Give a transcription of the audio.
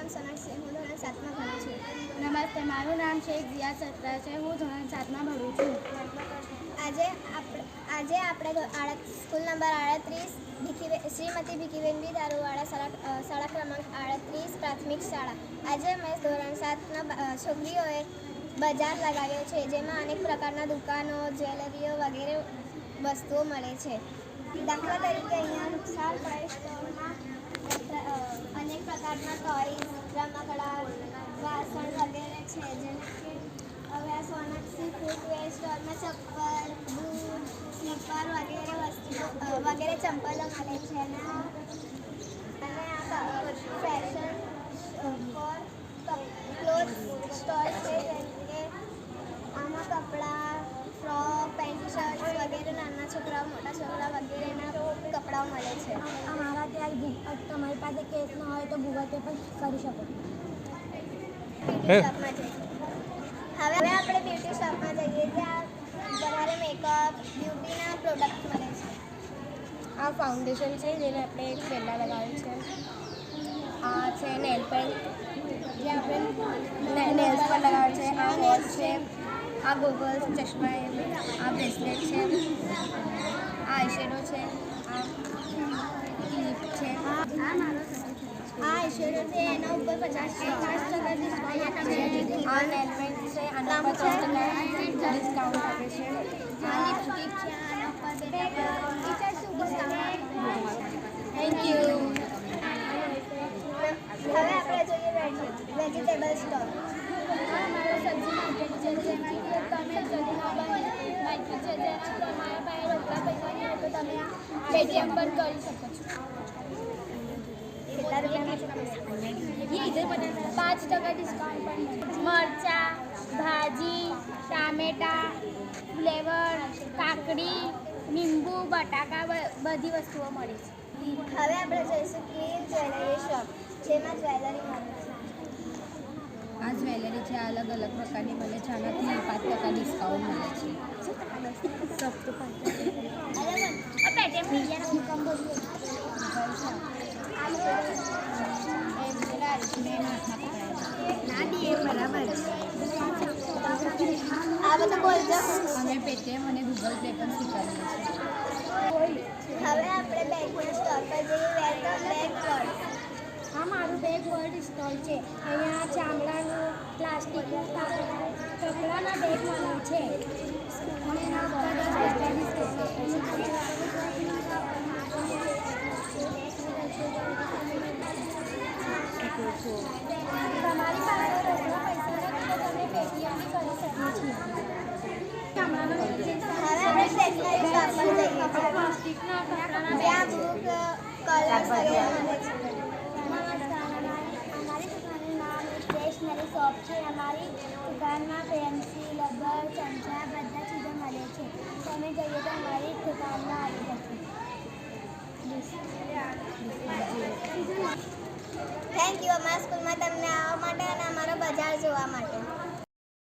નામ સોનાક્ષી, હું ધોરણ 7માં ભણું છું. નમસ્તે, મારું નામ શેખ ઝિયા સત્રા છે. હું ધોરણ 7માં ભણું છું. આજે આપણે સ્કૂલ નંબર 38 શ્રીમતી ભીખીબેન બી દારૂવાળા શાળા ક્રમાંક 38 પ્રાથમિક શાળા. આજે અમે ધોરણ 7ના છોકરીઓએ બજાર લગાવ્યો છે, જેમાં અનેક પ્રકારના દુકાનો, જ્વેલરીઓ વગેરે વસ્તુઓ મળે છે. દાખલા તરીકે અહીંયા નુકસાન પ્રાઇસ સ્ટોરમાં અનેક પ્રકારના ટોયસ, રમકડા, વાસણ વગેરે છે. જેમ કે હવે આ સોનાક્ષી ફૂટવેર સ્ટોરમાં ચપ્પલ, બૂટ, સ્લીપર વગેરે ચંપલો મળે છે. અને આ ફેશન ફોર ક્લોથ સ્ટોર છે, જેમ કે આમાં કપડાં, ફ્રોક, પેન્ટ શર્ટ વગેરે નાના છોકરાઓ, મોટા છોકરા વગેરેના કપડાઓ મળે છે. અમારા ત્યાં તમારી પાસે કેસ ન હોય તો ગૂગલ પે પણ કરી શકો. બ્યુટી શોપમાં જઈએ. હવે આપણે બ્યુટી શોપમાં જઈએ, ત્યાં વધારે મેકઅપ, બ્યુટીના પ્રોડક્ટ મળે છે. આ ફાઉન્ડેશન છે, જેને આપણે પહેલાં લગાવ્યું છે. આ છે નેલ પેન્ટ, જે આપણે નેલ્સ પર લગાવે છે. આ વોચ છે, આ ગોગલ્સ, ચશ્મા, આ બ્રેસલેટ છે, આ આઈશેડો છે, આ ક્લિપ છે. આ આઈશેડો છે, એના ઉપર 50% ડિસ્કાઉન્ટ. આ નેલ પેન્ટ છે, આના પર 10% ડિસ્કાઉન્ટ આપે છે. આ લિપસ્ટિક છે, આના ઉપર થેન્ક યુ. હવે આપણે જોઈએ વેજીટેબલ સ્ટોર. અમારો સબ્જી માર્કેટ છે, જેમાં તમે માર્કેટ છે, જેના તમારા પાસે રોકડા પૈસા નહીં હોય તો તમે આ પેટીએમ પણ કરી શકો છો. કેટલા રૂપિયાના છે? 5% ડિસ્કાઉન્ટ પણ મરચાં, ભાજી, ટામેટા, ફ્લેવર, કાકડી, લીંબુ, બટાકા બધી વસ્તુઓ મળે છે. હવે આપણે જઈશું ક્વીન જ્વેલરી શોપ, જેમાં જ્વેલરી મળે છે. આ જ્વેલરી છે, અલગ અલગ પ્રકારની મળે છે. આનાથી 5% ડિસ્કાઉન્ટ મળે છે. આ બધું બોલજો. અમે પેટીએમ અને ગૂગલ પે પણ સ્વીકારીએ છીએ. હવે આપણે બેગના સ્ટોર પર જઈએ. Welcome bag world. આ મારું બેગ વર્લ્ડ સ્ટોલ છે. અહીંયા ચામડાનું, પ્લાસ્ટિકનું, કપડાના બેગ મળે છે. અને એના ઉપર 10% ડિસ્કાઉન્ટ આપે છે. તમારી પાસે રોકડા પૈસા નથી તો તમે પેટીએમ બી કરી શકો છો. ચામડાનો બેગ છે. હવે આપણે સ્ટેશનરી શોપ પર જઈએ છીએ, પ્લાસ્ટિકના કપડાના જ્યાં બુક, કલર્સ વગેરે મળે છે. અમારી દુકાનનું નામ સ્ટેશનરી શોપ છે. અમારી દુકાનમાં પેન્સિલ, રબર, ચમચા બધા ચીજો મળે છે. તમે જઈએ તો અમારી દુકાનમાં આવી જશે. થેન્ક યુ અમારા સ્કૂલમાં તમને આવવા માટે અને અમારો બજાર જોવા માટે.